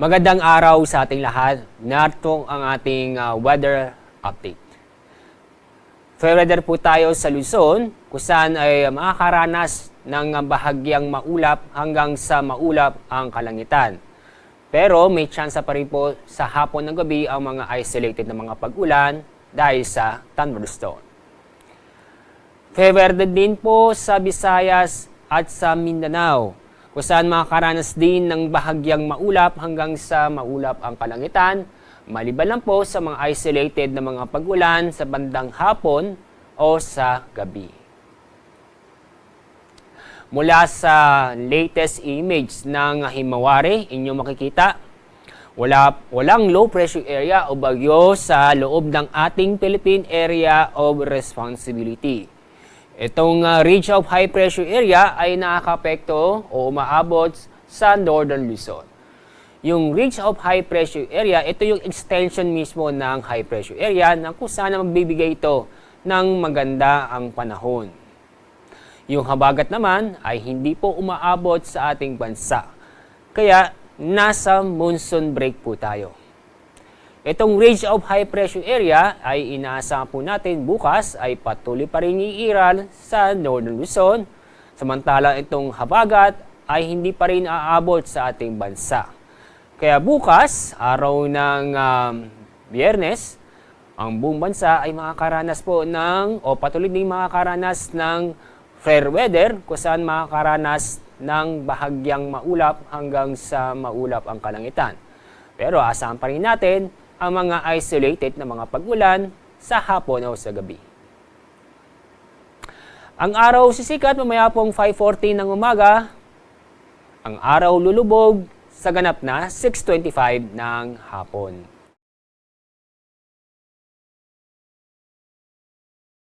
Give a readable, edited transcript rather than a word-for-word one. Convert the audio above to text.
Magandang araw sa ating lahat. Narito ang ating weather update. Fair weather po tayo sa Luzon, kung saan ay makakaranas ng bahagyang maulap hanggang sa maulap ang kalangitan. Pero may tsansa pa rin po sa hapon ng gabi ang mga isolated na mga pag-ulan dahil sa thunderstorm. Fair weather din po sa Visayas at sa Mindanao, kung saan makakaranas din ng bahagyang maulap hanggang sa maulap ang kalangitan, maliban lang po sa mga isolated na mga pag-ulan sa bandang hapon o sa gabi. Mula sa latest image ng Himawari, inyong makikita, walang low pressure area o bagyo sa loob ng ating Philippine Area of Responsibility. Itong ridge of high pressure area ay nakakapekto o umaabot sa Northern Luzon. Yung ridge of high pressure area, ito yung extension mismo ng high pressure area na kung saan magbibigay ito ng maganda ang panahon. Yung habagat naman ay hindi po umaabot sa ating bansa. Kaya nasa monsoon break po tayo. Itong ridge of high pressure area ay inaasahan po natin bukas ay patuloy pa rin iiral sa Northern Luzon, samantalang itong habagat ay hindi pa rin aabot sa ating bansa. Kaya bukas, araw ng Biyernes, ang buong bansa ay makakaranas po patuloy din makakaranas ng fair weather kung saan makakaranas ng bahagyang maulap hanggang sa maulap ang kalangitan. Pero asahan pa rin natin ang mga isolated na mga pag-ulan sa hapon o sa gabi. Ang araw sisikat mamaya pong 5:40 ng umaga. Ang araw lulubog sa ganap na 6:25 ng hapon.